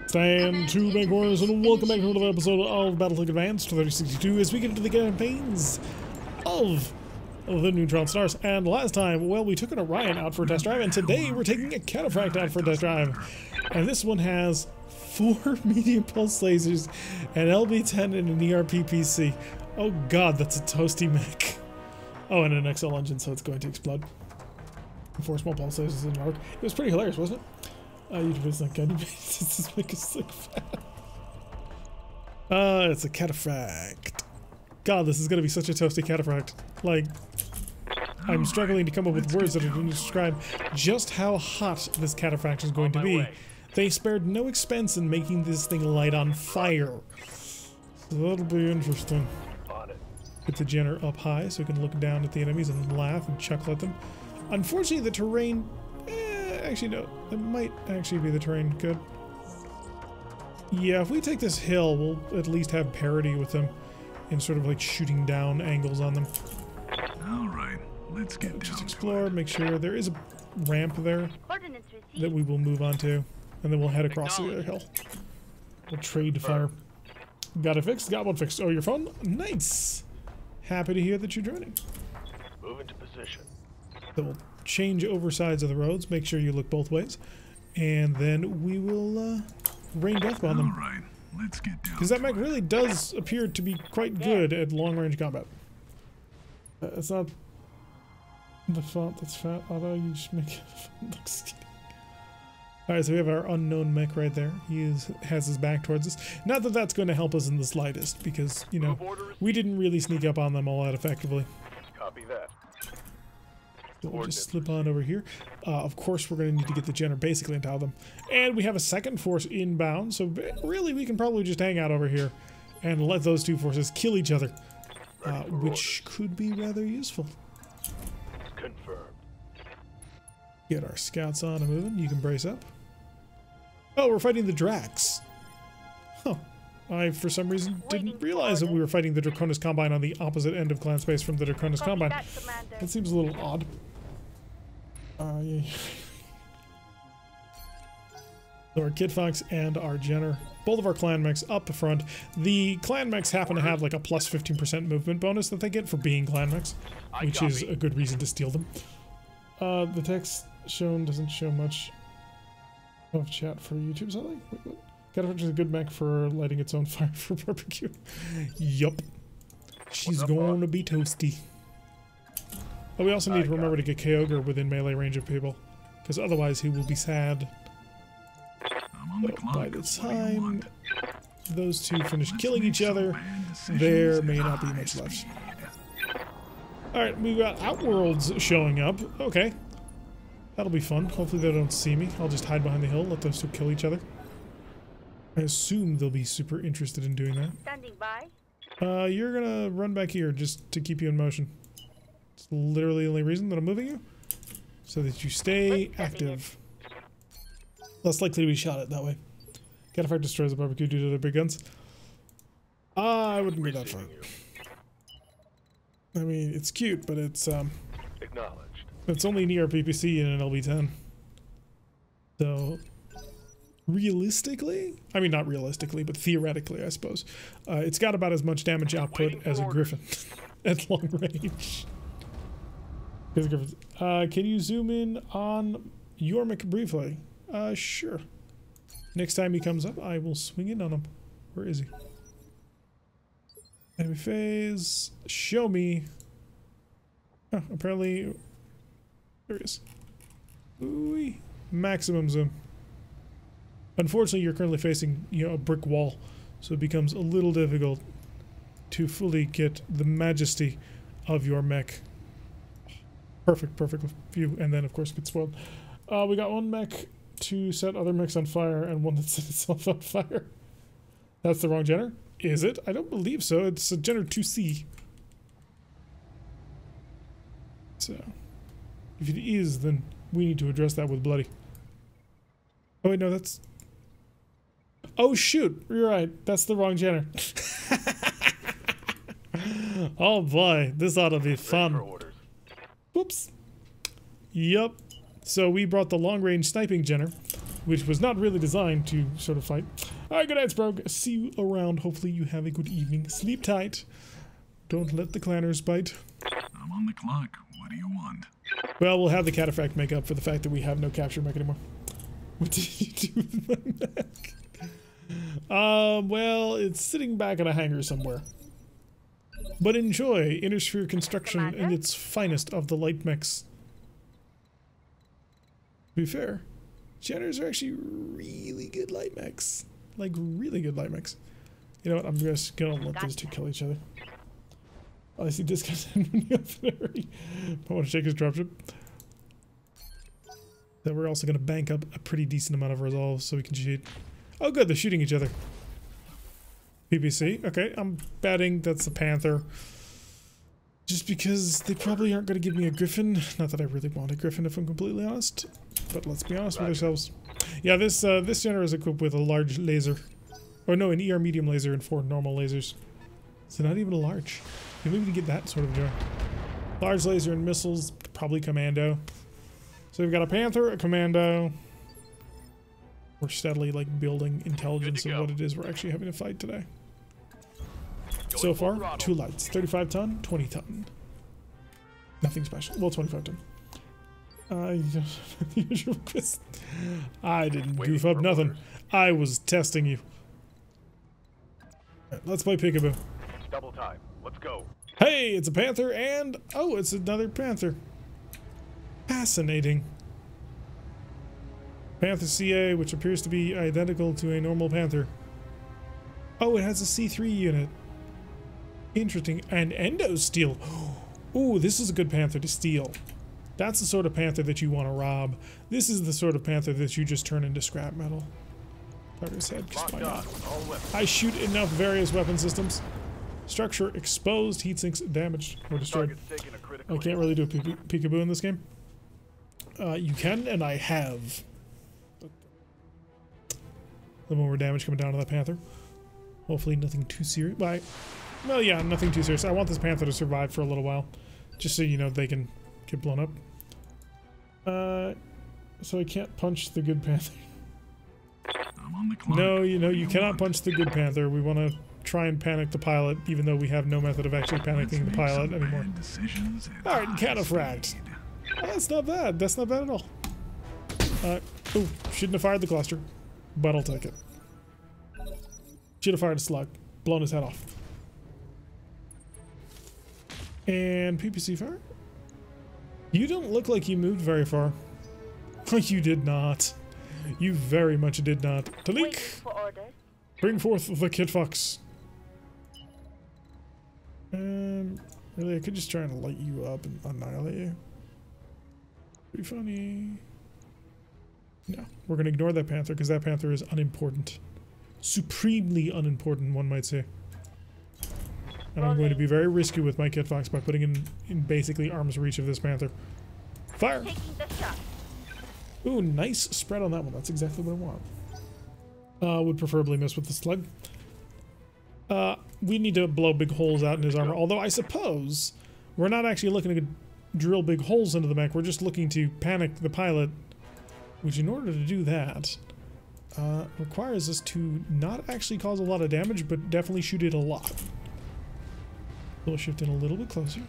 Stand to make corners and welcome back to another episode of BattleTech Advanced 3062 as we get into the campaigns of the Neutron Stars. And last time, well, we took an Orion out for a test drive, and today we're taking a Cataphract out for a test drive. And this one has 4 medium pulse lasers, an LB-10, and an ERP-PC. Oh god, that's a toasty mech. Oh, and an XL engine, so it's going to explode. 4 small pulse lasers in arc. It was pretty hilarious, wasn't it? YouTube is not good. This make us look fat. It's a Cataphract. God, this is gonna be such a toasty Cataphract. Like, I'm struggling to come up with words that are going to describe just how hot this Cataphract is going to be. They spared no expense in making this thing light on fire. So that'll be interesting. Get the Jenner up high so we can look down at the enemies and laugh and chuckle at them. Unfortunately, the terrain... actually, no. It might actually be the terrain. Good. Yeah, if we take this hill, we'll at least have parity with them in sort of like shooting down angles on them. Alright, let's get down. Just explore, make sure there is a ramp there that we will move on to, and then we'll head across the other hill. We'll trade fire. Got it fixed? Got one fixed. Oh, your phone? Nice! Happy to hear that you're joining. Move into position. So we'll change over sides of the roads, make sure you look both ways, and then we will rain death on them. Alright, let's get down. Because that mech really does appear to be quite good at long-range combat. It's not the font that's fat, although you just make it look skinny. Alright, so we have our unknown mech right there. He has his back towards us. Not that that's going to help us in the slightest, because, you know, we didn't really sneak up on them all that effectively. Copy that. So we'll just slip on over here. Of course, we're going to need to get the Jenner basically on top of them. And we have a second force inbound, so really we can probably just hang out over here and let those two forces kill each other, which could be rather useful. Confirmed. Get our scouts on and moving. You can brace up. Oh, we're fighting the Drax. Huh. I, for some reason, didn't realize that we were fighting the Draconis Combine on the opposite end of clan space from the Draconis Combine. That seems a little odd. Yeah. So our Kid Fox and our Jenner, both of our clan mechs up the front. The clan mechs happen to have like a plus 15% movement bonus that they get for being clan mechs, which is a good reason to steal them. The text shown doesn't show much of chat for YouTube, something? Wait, what? Cataphract is a good mech for lighting its own fire for barbecue. Yup. She's going to be toasty. Oh, we also need to remember to get Kyogre within melee range of people, because otherwise he will be sad. So by the time those two finish killing each other, there may not be much left. Alright, we've got Outworlds showing up. Okay. That'll be fun. Hopefully they don't see me. I'll just hide behind the hill, let those two kill each other. I assume they'll be super interested in doing that. Standing by. You're gonna run back here just to keep you in motion. It's literally the only reason that I'm moving you. So that you stay active. Less likely to be shot at that way. Cataphract destroys the barbecue due to their big guns. I wouldn't go that far. I mean, it's cute, but it's Acknowledged. it's only an ERP-PC and an LB-10. So realistically, I mean not realistically, but theoretically, I suppose, it's got about as much damage output as a Griffin at long range. Can you zoom in on your mech briefly? Sure. Next time he comes up, I will swing in on him. Where is he? Enemy phase. Show me. Oh, apparently. There he is. Ooh, maximum zoom. Unfortunately, you're currently facing, you know, a brick wall, so it becomes a little difficult to fully get the majesty of your mech. Perfect view, and then of course get spoiled. We got one mech to set other mechs on fire, and one that set itself on fire. That's the wrong Jenner? Is it? I don't believe so. It's a Jenner 2C. So, if it is, then we need to address that with Bloody. Oh wait, no, that's... Oh shoot, you're right. That's the wrong Jenner. Oh boy, this ought to be fun. Whoops. Yup. So we brought the long-range sniping Jenner, which was not really designed to sort of fight. All right, good night, Sprog. See you around. Hopefully you have a good evening. Sleep tight. Don't let the clanners bite. I'm on the clock. What do you want? Well, we'll have the cataphract make up for the fact that we have no capture mech anymore. What did you do with my mech? Well, it's sitting back in a hangar somewhere. But enjoy Intersphere construction Commander? in its finest of the light mechs. To be fair, Jenners are actually really good light mechs. Like, really good light mechs. You know what? I'm just gonna let those two kill each other. Oh, I see this guy's already. I want to check his dropship. Then we're also gonna bank up a pretty decent amount of resolve so we can shoot. Oh good, they're shooting each other. PPC, okay, I'm betting that's the Panther. Just because they probably aren't gonna give me a Griffin. Not that I really want a Griffin if I'm completely honest. But let's be honest with ourselves. Yeah, this Jenner is equipped with a large laser. Or no, an ER medium laser and 4 normal lasers. So not even a large. You maybe to get that sort of joy. Large laser and missiles, probably commando. So we've got a Panther, a commando. We're steadily like building intelligence of what it is we're actually having to fight today. So far, 2 lights, 35 ton, 20 ton. Nothing special. Well, 25 ton. I didn't goof up nothing. I was testing you. Right, let's play peekaboo. Double time. Let's go. Hey, it's a Panther and oh, it's another Panther. Fascinating. Panther CA, which appears to be identical to a normal Panther. Oh, it has a C3 unit. Interesting. And endo steel. Ooh, this is a good Panther to steal. That's the sort of Panther that you want to rob. This is the sort of Panther that you just turn into scrap metal. Cover his head, 'cause why not? I shoot enough various weapon systems. Structure exposed, heat sinks damaged or destroyed. I can't really do a peekaboo in this game. You can, and I have. A little more damage coming down to that Panther. Hopefully nothing too serious. Well, yeah, nothing too serious. I want this Panther to survive for a little while. Just so you know they can get blown up. So I can't punch the good Panther. I'm on the clock. No, you cannot punch the good Panther. We want to try and panic the pilot, even though we have no method of actually panicking the pilot anymore. Alright, cataphract. Oh, that's not bad. That's not bad at all. Oh, shouldn't have fired the cluster, but I'll take it. Should have fired a slug. Blown his head off. And PPC fire? You don't look like you moved very far. You did not. You very much did not. Talik! Bring forth the Kid Fox. Really, I could just try and light you up and annihilate you. Pretty funny. No, we're gonna ignore that Panther because that Panther is unimportant. Supremely unimportant, one might say. And I'm going to be very risky with my Kid Fox by putting in basically arm's reach of this Panther. Fire! Ooh, nice spread on that one. That's exactly what I want. Would preferably miss with the slug. We need to blow big holes out in his armor. Although I suppose we're not actually looking to drill big holes into the mech. We're just looking to panic the pilot. Which, in order to do that, requires us to not actually cause a lot of damage, but definitely shoot it a lot. We'll shift in a little bit closer.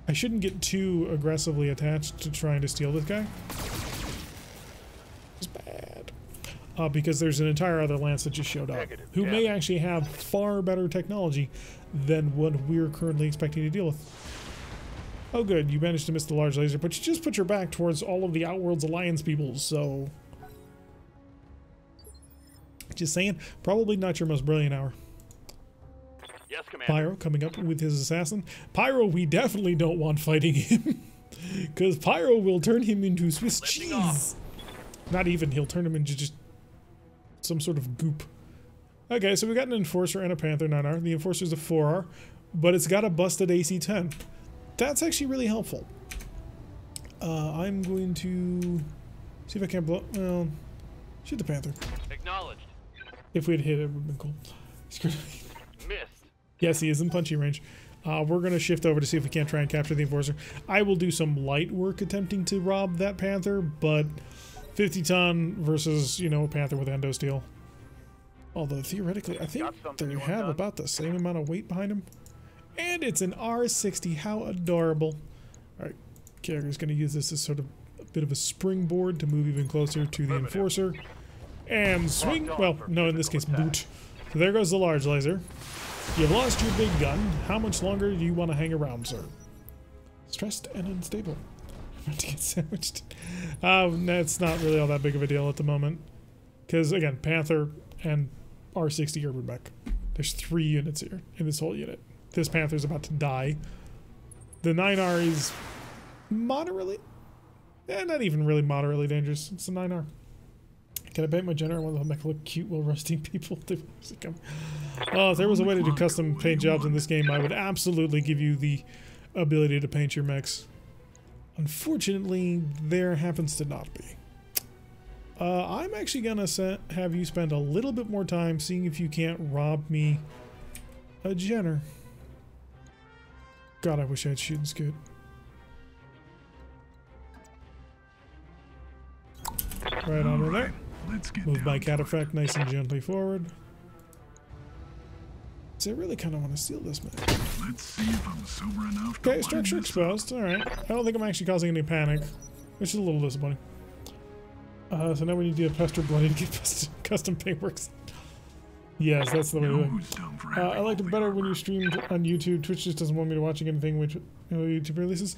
I shouldn't get too aggressively attached to trying to steal this guy. It's bad. Because there's an entire other Lance that just showed up, who may actually have far better technology than what we're currently expecting to deal with. Oh good, you managed to miss the large laser, but you just put your back towards all of the Outworlds Alliance people, so... Just saying, probably not your most brilliant hour. Yes, Commander. Pyro coming up with his assassin. Pyro, we definitely don't want fighting him. Because Pyro will turn him into Swiss cheese. Not even, he'll turn him into just some sort of goop. Okay, so we got an Enforcer and a Panther 9R. The Enforcer's a 4R, but it's got a busted AC-10. That's actually really helpful. I'm going to see if I can't blow... Well, shoot the Panther. Acknowledged. If we'd hit it, it would have been cool. Missed. Yes, he is in punchy range. We're going to shift over to see if we can't try and capture the Enforcer. I will do some light work attempting to rob that Panther, but 50-ton versus, you know, a Panther with endo steel. Although theoretically, I think they have about the same amount of weight behind them. And it's an R60. How adorable. Alright, character's going to use this as sort of a bit of a springboard to move even closer to the Enforcer. And swing. Well, no, in this case, boot. So there goes the large laser. You've lost your big gun. How much longer do you want to hang around, sir? Stressed and unstable. About to get sandwiched. That's not really all that big of a deal at the moment. Because, again, Panther and R60 urban mech. There's 3 units here in this whole unit. This Panther's about to die. The 9R is moderately, not even really moderately dangerous. It's a 9R. Can I paint my Jenner? I want to make it look cute while roasting people. Oh, if there was a way to do custom paint jobs in this game, I would absolutely give you the ability to paint your mechs. Unfortunately, there happens to not be. I'm actually gonna have you spend a little bit more time seeing if you can't rob me a Jenner. God, I wish I had shooting scoot. Right on there. Move my cataphract nice and gently forward. So I really kind of want to steal this man. Let's see if I'm sober enough. Okay, structure exposed. Alright. I don't think I'm actually causing any panic, which is a little disappointing. So now we need to get Pester Bloody to get custom paintworks. Yes, that's the way to do it. I liked it better when you streamed on YouTube. Twitch just doesn't want me to watching anything which YouTube releases.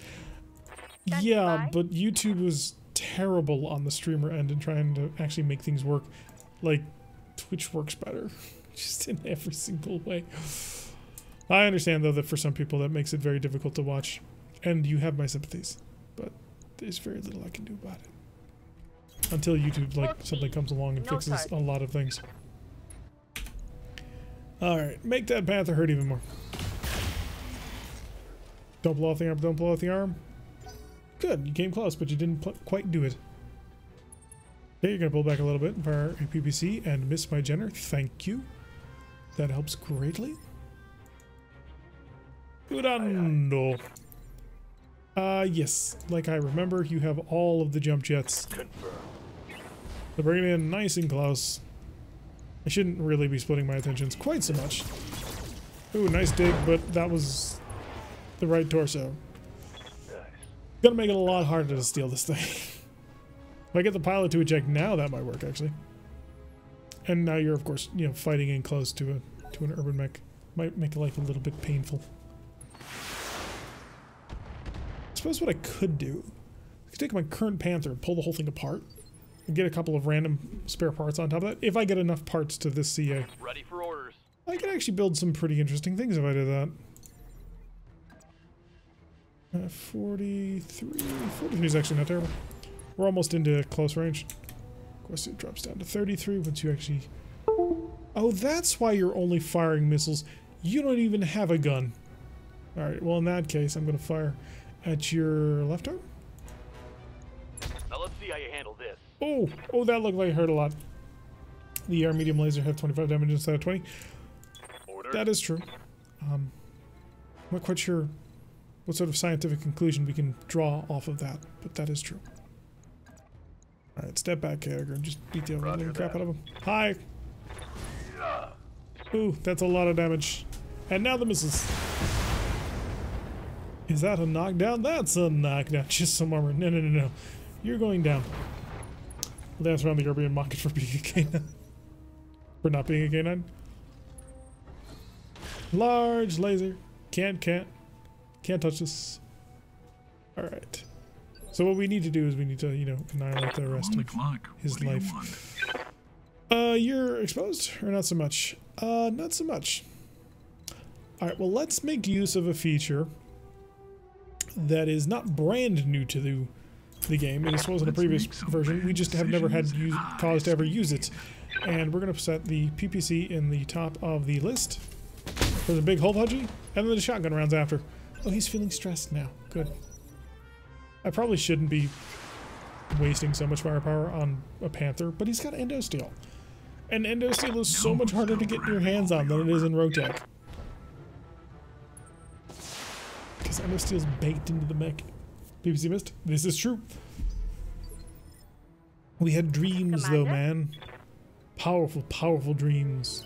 Yeah, but YouTube was terrible on the streamer end and trying to actually make things work. Like, Twitch works better. Just in every single way. I understand, though, that for some people that makes it very difficult to watch. And you have my sympathies. But there's very little I can do about it. Until YouTube, like, something comes along and fixes a lot of things. Alright, make that Panther hurt even more. Don't blow off the arm, don't blow off the arm. Good, you came close, but you didn't quite do it. Okay, you're going to pull back a little bit and fire a PPC and miss my Jenner. Thank you. That helps greatly. Urano. Yes, like I remember, you have all of the jump jets. So bring it in nice and close. I shouldn't really be splitting my attentions quite so much. Ooh, nice dig, but that was the right torso. Gonna make it a lot harder to steal this thing. If I get the pilot to eject now, that might work actually. And now you're, of course, you know, fighting in close to an urban mech. Might make life a little bit painful. I suppose what I could do, I could take my current Panther and pull the whole thing apart and get a couple of random spare parts on top of that. If I get enough parts to this CA. Ready for orders. I could actually build some pretty interesting things if I did that. 43 is actually not terrible. We're almost into close range. Of course, it drops down to 33 once you actually... Oh, that's why you're only firing missiles. You don't even have a gun. Alright, well in that case, I'm going to fire at your left arm. Now let's see how you handle this. Oh, that looked like it hurt a lot. The AR medium laser have 25 damage instead of 20. Order. That is true. I'm not quite sure what sort of scientific conclusion we can draw off of that, but that is true. Alright, step back, Kager, and just beat the living crap out of him. Hi! Ooh, that's a lot of damage. And now the missiles. Is that a knockdown? That's a knockdown. Just some armor. No. You're going down. We'll dance around the European market for being a K9. For not being a K9. Large laser. Can't touch this. Alright. So what we need to do is we need to, you know, annihilate the rest of his life. You're exposed? Or not so much? Not so much. Alright, well let's make use of a feature that is not brand new to the game. This wasn't a previous version. We just have never had cause to ever use it. And we're going to set the PPC in the top of the list for the big hole pudgy, and then the shotgun rounds after. Oh, he's feeling stressed now. Good. I probably shouldn't be wasting so much firepower on a Panther, but he's got endo steel. And endo steel is so much harder to get your hands on than it is in Rotec. Because endo steel's baked into the mech. PPC missed. This is true. We had dreams, though, Commander? man. Powerful, powerful dreams.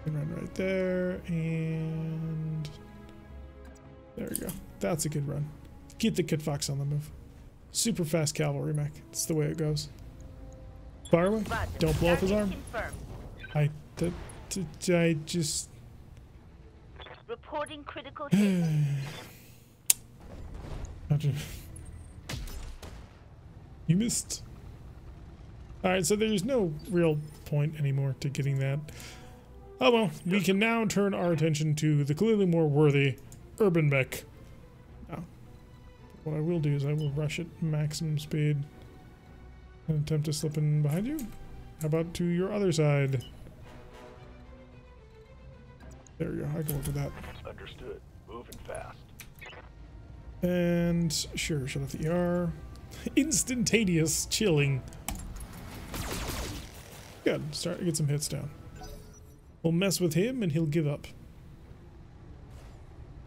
Run right there, and there we go. That's a good run. Keep the Kit Fox on the move. Super fast cavalry mech. It's the way it goes. Fire away. Roger. Don't blow up his arm. Target confirmed. I just. Reporting critical hit. You missed. Alright, so there's no real point anymore to getting that. Oh well, we can now turn our attention to the clearly more worthy urban mech. Now, what I will do is I will rush at maximum speed and attempt to slip in behind you. How about to your other side? There we go, I can work with that. Understood. Moving fast. And sure, shut off the ER. Instantaneous chilling. Good, start to get some hits down. We'll mess with him and he'll give up.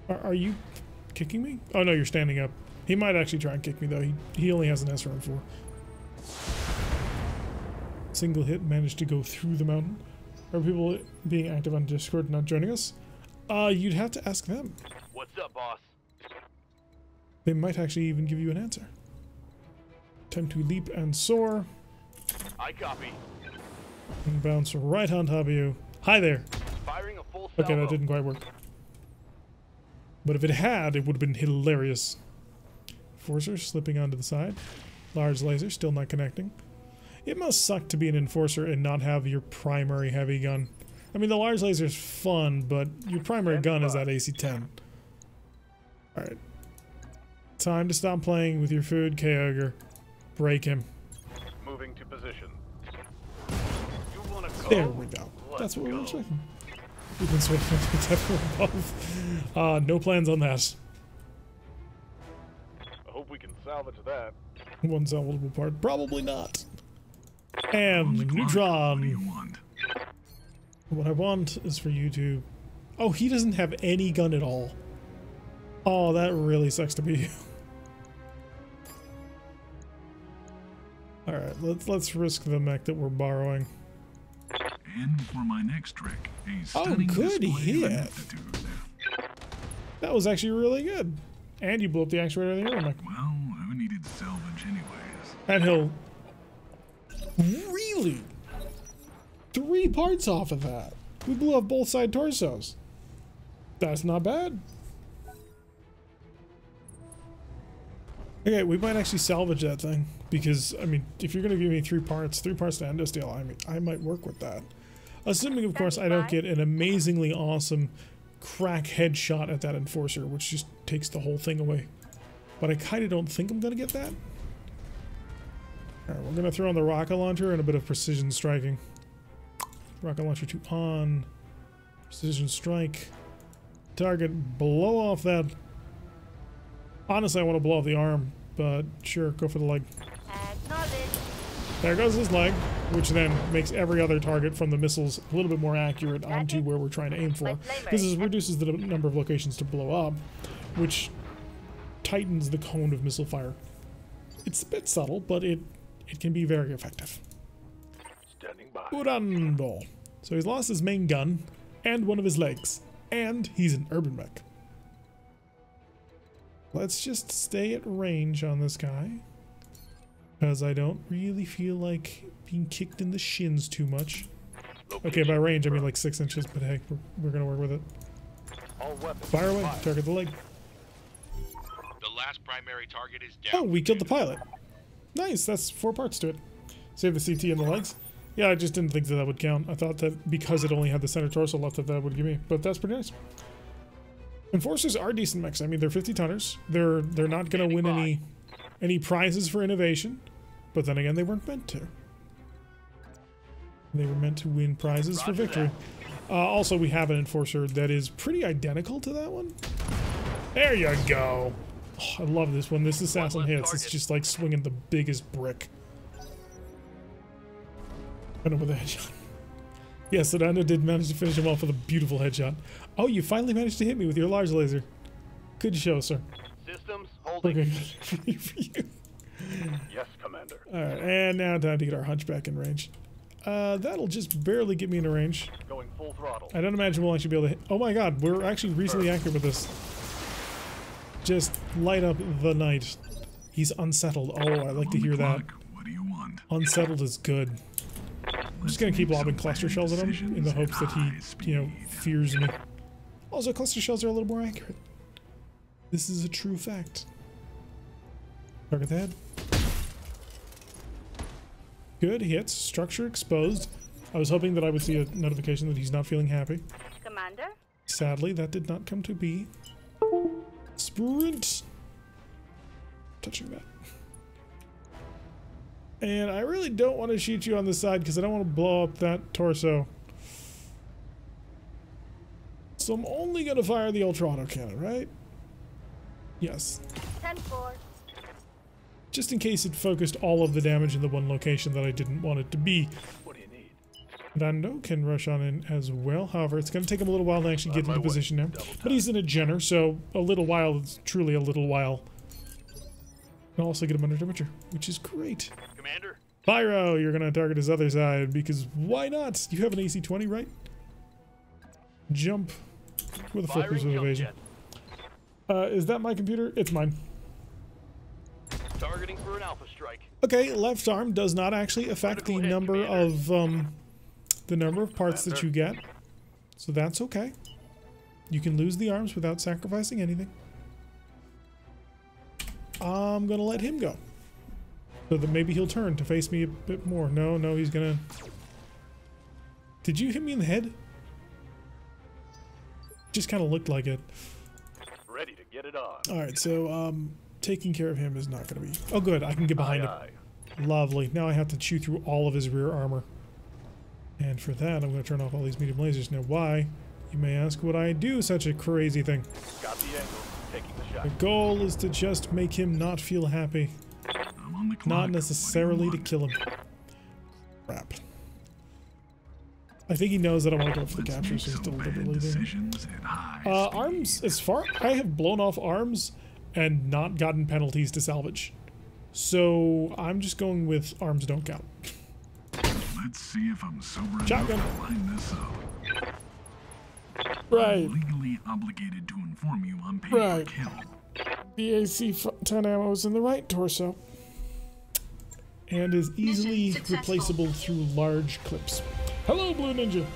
Are you kicking me? Oh no, you're standing up. He might actually try and kick me though. He only has an SRM4. Single hit managed to go through the mountain. Are people being active on Discord not joining us? You'd have to ask them. What's up, boss? They might actually even give you an answer. Time to leap and soar. I copy. And bounce right on top of you. Hi there. Firing a full salvo. Okay, that didn't quite work. But if it had, it would have been hilarious. Enforcer slipping onto the side. Large laser still not connecting. It must suck to be an enforcer and not have your primary heavy gun. I mean, the large laser is fun, but your primary gun is that AC-10. Alright. Time to stop playing with your food, Kyogre. Break him. Moving to position. You wanna go? There we go. That's what we were checking. We've been switching to definitely above. No plans on that. I hope we can salvage that. One salvageable part. Probably not. And What do Neutron. you want? What I want is for you to... Oh, he doesn't have any gun at all. Oh, that really sucks to be you. Alright, let's risk the mech that we're borrowing. And for my next trick, a Oh, stunning good display of hit. ineptitude. That was actually really good. And you blew up the actuator of the other mech. Well, who needed salvage anyways? And he'll... Really? 3 parts off of that. We blew up both side torsos. That's not bad. Okay, we might actually salvage that thing. Because, I mean, if you're going to give me 3 parts to endosteel, I mean, I might work with that. Assuming, of course, I don't get an amazingly awesome crack headshot at that enforcer, which just takes the whole thing away. But I kind of don't think I'm going to get that. Alright, we're going to throw on the rocket launcher and a bit of precision striking. Rocket launcher 2 on. Precision strike. Target, blow off that. Honestly, I want to blow off the arm, but sure, go for the leg. Acknowledge. There goes his leg, which then makes every other target from the missiles a little bit more accurate onto where we're trying to aim for. This reduces the number of locations to blow up, which tightens the cone of missile fire. It's a bit subtle, but it can be very effective. Standing by. Urando. So he's lost his main gun and one of his legs, and he's an urban mech. Let's just stay at range on this guy, because I don't really feel like being kicked in the shins too much. Okay, by range I mean like 6 inches, but hey, we're gonna work with it. All weapons. Fire away, target the leg. The last primary target is down. Oh, we killed the pilot. Nice, that's 4 parts to it. Save the CT and the legs. Yeah, I just didn't think that would count. I thought that because it only had the center torso left that would give me, but that's pretty nice. Enforcers are decent mechs. I mean, they're 50 tonners. They're not going to win any prizes for innovation, but then again, they weren't meant to. They were meant to win prizes for victory. Also, we have an enforcer that is pretty identical to that one. There you go. Oh, I love this one. This assassin hits. It's just like swinging the biggest brick. I know with a headshot. Yes, Sedano did manage to finish him off with a beautiful headshot. Oh, you finally managed to hit me with your large laser. Good show, sir. Systems holding. Okay, good for you. Yes, Commander. Alright, and now time to get our hunchback in range. That'll just barely get me into range. Going full throttle. I don't imagine we'll actually be able to hit. Oh my god, we're actually reasonably accurate with this. Just light up the night. He's unsettled. Oh, I like to hear that. What do you want? Unsettled is good. I'm just gonna keep lobbing cluster shells at him in the hopes that he, you know, fears me. Also, cluster shells are a little more accurate. This is a true fact. Target the head. Good hits. Structure exposed. I was hoping that I would see a notification that he's not feeling happy. Commander? Sadly, that did not come to be. Sprint! Touching that. And I really don't want to shoot you on the side because I don't want to blow up that torso. So I'm only going to fire the ultra auto cannon, right? Yes. 10-4. Just in case it focused all of the damage in the one location that I didn't want it to be. What do you need? Vando can rush on in as well. However, it's going to take him a little while to actually get into position now. But he's in a Jenner, so a little while is truly a little while. And also get him under temperature, which is great. Commander? Pyro, you're going to target his other side because why not? You have an AC-20, right? Jump with a focus of evasion. Is that my computer? It's mine. Targeting for an alpha strike. Okay, left arm does not actually affect the number of parts that you get, so that's okay. You can lose the arms without sacrificing anything. I'm gonna let him go, so that maybe he'll turn to face me a bit more. No, he's gonna. Did you hit me in the head? Just kind of looked like it. Ready to get it on. All right, so taking care of him is not going to be... Oh, good. I can get behind him. Lovely. Now I have to chew through all of his rear armor. And for that, I'm going to turn off all these medium lasers. Now, why? You may ask, would I do such a crazy thing? Got the angle. Taking the shot. The goal is to just make him not feel happy. I'm on the clock. Not necessarily to kill him. Crap. I think he knows that I want to go for the capture, so he's deliberately doing it. Arms, as far... I have blown off arms and not gotten penalties to salvage. So I'm just going with arms don't count. Let's see if I'm sober Shotgun. enough to line this up. Right. I'm legally obligated to inform you I'm paid Right. per kill. The AC-10 ammo is in the right torso. And is easily replaceable through large clips. Hello, Blue Ninja!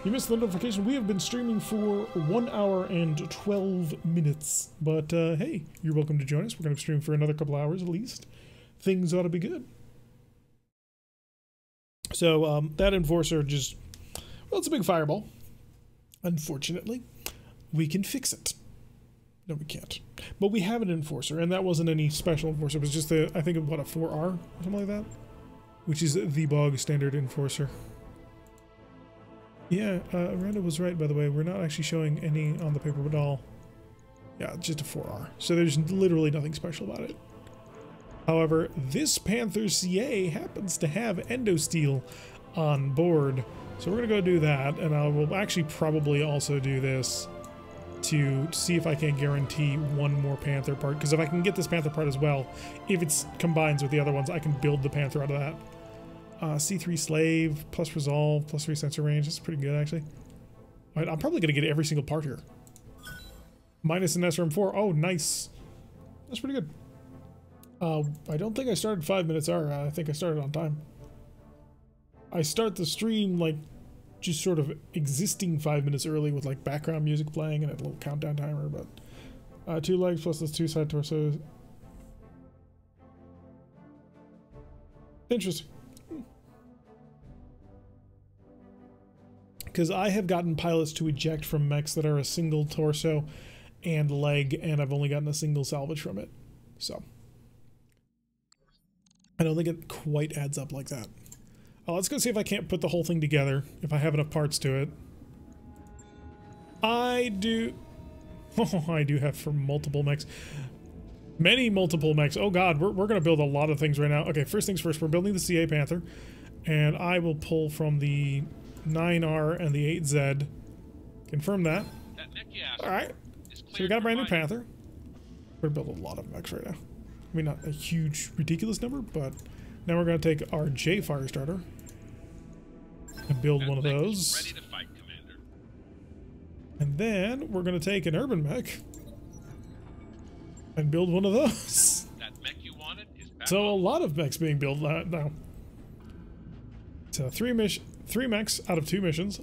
You missed the notification. We have been streaming for 1 hour and 12 minutes. But, hey, you're welcome to join us. We're going to stream for another couple hours at least. Things ought to be good. So, that Enforcer just... Well, it's a big fireball. Unfortunately, we can fix it. No, we can't. But we have an Enforcer, and that wasn't any special Enforcer. It was just a, I think, what, a 4R or something like that? Which is the bog standard Enforcer. Yeah, Randa was right, by the way. We're not actually showing any on the paper at all. Yeah, just a 4R. So there's literally nothing special about it. However, this Panther CA happens to have Endosteel on board. So we're going to go do that, and I will actually probably also do this to see if I can guarantee one more Panther part. Because if I can get this Panther part as well, if it combines with the other ones, I can build the Panther out of that. C3 Slave, plus Resolve, plus 3 sensor range. That's pretty good, actually. All right, I'm probably going to get every single part here. Minus an SRM4. Oh, nice. That's pretty good. I don't think I started 5 minutes early. I think I started on time. I start the stream, like, just sort of existing 5 minutes early with, like, background music playing and a little countdown timer, but... 2 legs plus the 2 side torsos. Interesting. Because I have gotten pilots to eject from mechs that are a single torso and leg, and I've only gotten a single salvage from it. So I don't think it quite adds up like that. Let's go see if I can't put the whole thing together, if I have enough parts to it. I do. Oh, I do have for multiple mechs. Many multiple mechs. Oh god, we're going to build a lot of things right now. Okay, first things first, we're building the CA Panther, and I will pull from the 9R and the 8Z. Confirm that. Alright. So we got a brand new Panther. We're going to build a lot of mechs right now. I mean, not a huge, ridiculous number, but now we're going to take our J Firestarter and build one of those. Ready to fight, Commander. And then we're going to take an urban mech and build one of those. That mech you wanted is back So a on. lot of mechs being built now. So three mechs out of 2 missions.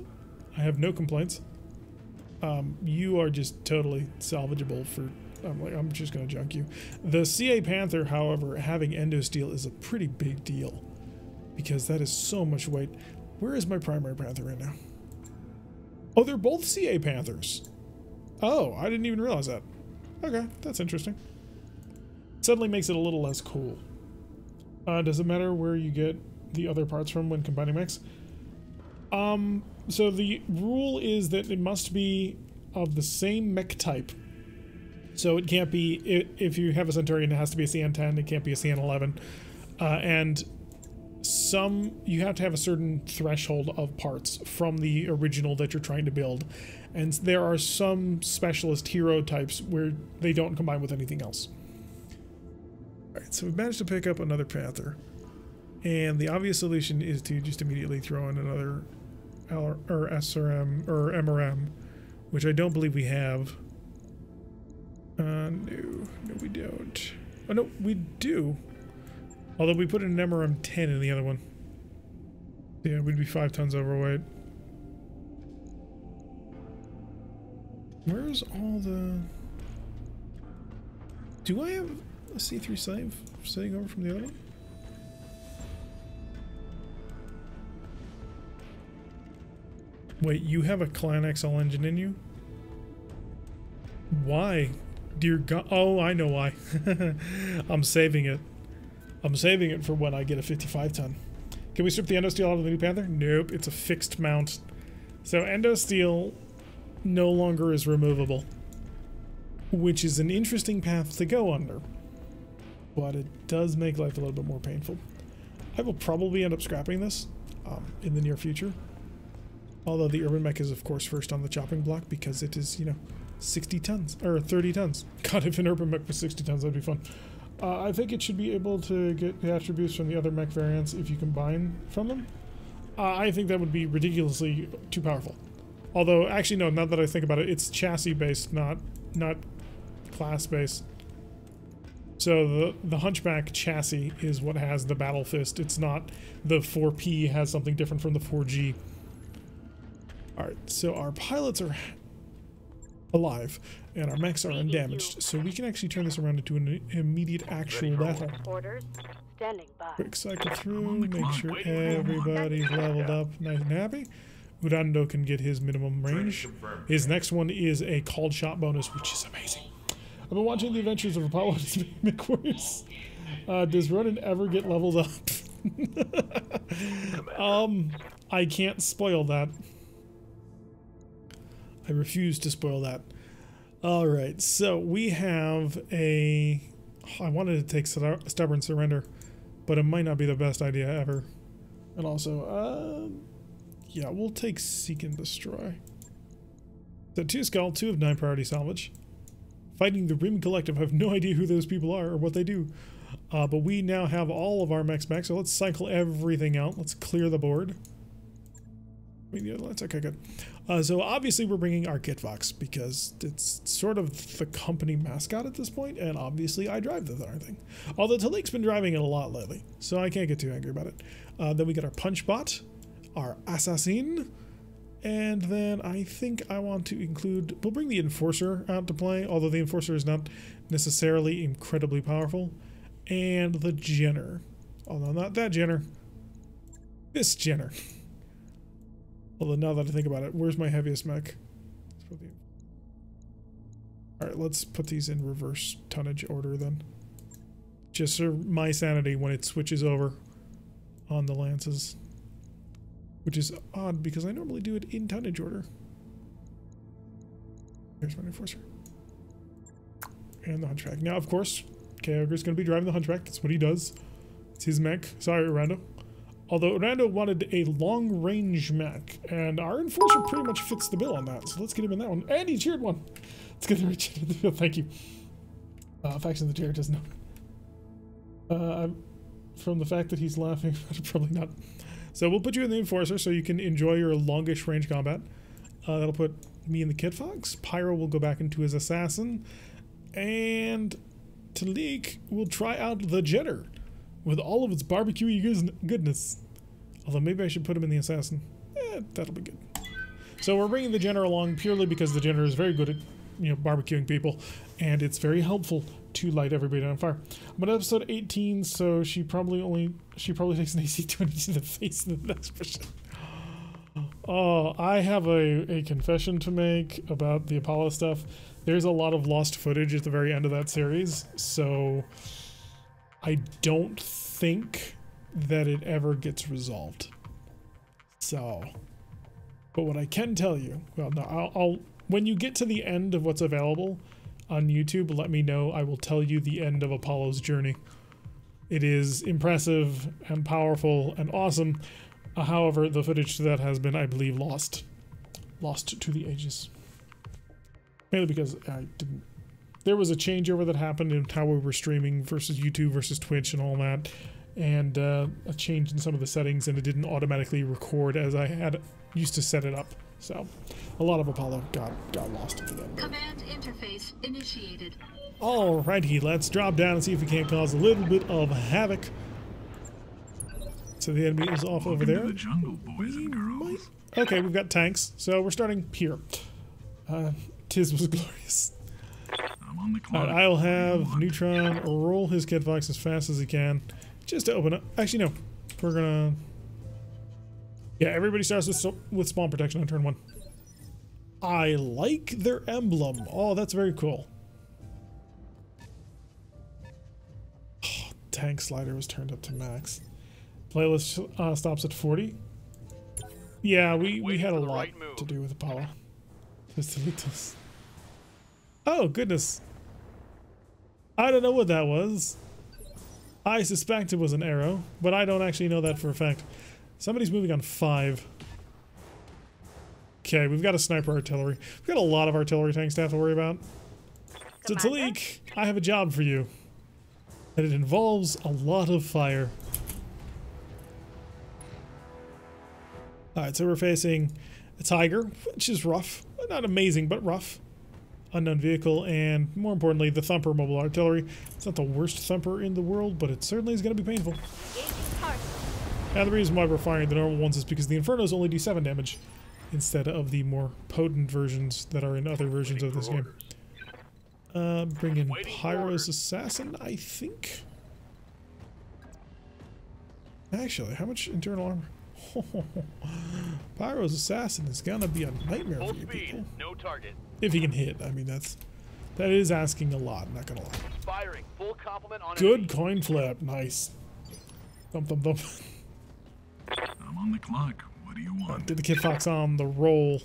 I have no complaints. You are just totally salvageable for... I'm just going to junk you. The CA Panther, however, having endosteel is a pretty big deal. Because that is so much weight. Where is my primary Panther right now? Oh, they're both CA Panthers. Oh, I didn't even realize that. Okay, that's interesting. Suddenly makes it a little less cool. Does it matter where you get the other parts from when combining mechs? So the rule is that it must be of the same mech type. So it can't be, if you have a Centurion, it has to be a CN-10, it can't be a CN-11. And you have to have a certain threshold of parts from the original that you're trying to build. And there are some specialist hero types where they don't combine with anything else. Alright, so we've managed to pick up another Panther. And the obvious solution is to just immediately throw in another SRM or MRM, which I don't believe we have. No, we don't. Oh, no, we do. Although we put an MRM 10 in the other one. Yeah, we'd be 5 tons overweight. Where's all the... Do I have a C3 slave sitting over from the other one? Wait, you have a Clan XL engine in you? Why? Dear God. Oh, I know why. I'm saving it. I'm saving it for when I get a 55 ton. Can we strip the endosteel out of the new Panther? Nope, it's a fixed mount. So endosteel no longer is removable, which is an interesting path to go under, but it does make life a little bit more painful. I will probably end up scrapping this in the near future. Although the urban mech is, of course, first on the chopping block because it is, you know, 60 tons, or 30 tons. God, if an urban mech was 60 tons, that'd be fun. I think it should be able to get the attributes from the other mech variants if you combine from them. I think that would be ridiculously too powerful. Although, actually, no, now that I think about it, it's chassis-based, not class-based. So the Hunchback chassis is what has the Battle Fist. It's not the 4P has something different from the 4G. Alright, so our pilots are alive, and our mechs are undamaged, so we can actually turn this around into an immediate actual battle. Orders. Standing by. Quick cycle through, make sure everybody's leveled up nice and happy. Urando can get his minimum range. His next one is a called shot bonus, which is amazing. I've been watching the adventures of Apollo and his McWarriors. Does Ronan ever get leveled up? I can't spoil that. I refuse to spoil that. Alright, so we have a... I wanted to take Stubborn Surrender, but it might not be the best idea ever. And also, yeah, we'll take Seek and Destroy. So 2 Skull, 2 of 9 priority salvage. Fighting the Rim Collective. I have no idea who those people are or what they do. But we now have all of our mechs back, so let's cycle everything out. Let's clear the board. That's okay, good. So obviously we're bringing our Kitfox because it's sort of the company mascot at this point, and obviously I drive the darn thing. Although Talik's been driving it a lot lately, so I can't get too angry about it. Then we got our Punchbot, our Assassin, and then I think I want to include... We'll bring the Enforcer out to play, although the Enforcer is not necessarily incredibly powerful. And the Jenner. Although not that Jenner. This Jenner. Although now that I think about it, where's my heaviest mech? Alright, let's put these in reverse tonnage order then. Just for my sanity when it switches over on the lances. Which is odd because I normally do it in tonnage order. Here's my Enforcer. And the Hunchback. Now, of course, Kyogre's going to be driving the Hunchback. That's what he does. It's his mech. Sorry, Orlando. Although Orlando wanted a long-range mech, and our Enforcer pretty much fits the bill on that, so let's get him in that one. And he cheered one! Let's get the Richard in the field, thank you. Faction of the Chair doesn't know. From the fact that he's laughing, probably not. So we'll put you in the Enforcer so you can enjoy your longish range combat. That'll put me in the Kid Fox. Pyro will go back into his Assassin. And Talik will try out the Jenner with all of its barbecue goodness. Although maybe I should put him in the Assassin. That'll be good. So we're bringing the Jenner along purely because the Jenner is very good at, barbecuing people, and it's very helpful to light everybody on fire. I'm on episode 18, so she probably takes an AC-20 to the face in the next person. Oh, I have a confession to make about the Apollo stuff. There's a lot of lost footage at the very end of that series, so I don't think that it ever gets resolved. So, but what I can tell you, well, no, I'll when you get to the end of what's available on YouTube, let me know. I will tell you the end of Apollo's journey. It is impressive and powerful and awesome. However, the footage to that has been, I believe, lost to the ages. Mainly because I didn't. There was a changeover that happened in how we were streaming versus YouTube versus Twitch and all that, and a change in some of the settings, and it didn't automatically record as I had used to set it up. So, a lot of Apollo got lost into that. Command interface initiated. Alrighty, let's drop down and see if we can't cause a little bit of havoc. So the enemy is off over there. To the jungle, boys and girls. Okay, we've got tanks, so we're starting here. Tis was glorious. I'm on the clock. Alright, I'll have Neutron roll his Kid Fox as fast as he can, just to open up. Actually, no, we're gonna. Yeah, everybody starts with spawn protection on turn 1. I like their emblem. Oh, that's very cool. Oh, tank slider was turned up to max. Playlist stops at 40. Yeah, we had a lot to do with Apollo. Just delete this. Oh, goodness. I don't know what that was. I suspect it was an arrow, but I don't actually know that for a fact. Somebody's moving on 5. Okay, we've got a sniper artillery. We've got a lot of artillery tanks to have to worry about. So Talik, I have a job for you. And it involves a lot of fire. Alright, so we're facing a Tiger, which is rough. Not amazing, but rough. Unknown vehicle, and more importantly, the Thumper mobile artillery. It's not the worst Thumper in the world, but it certainly is going to be painful. And the reason why we're firing the normal ones is because the Infernos only do 7 damage instead of the more potent versions that are in other versions of this game. Bring in Pyro's Assassin, I think. Actually, how much internal armor? Pyro's Assassin is gonna be a nightmare for you people. No target. If he can hit, I mean that is asking a lot, not gonna lie. Firing. Full complement on Good coin flip, nice. Thump thump thump. I'm on the clock. What do you want? Did the Kid Fox on the roll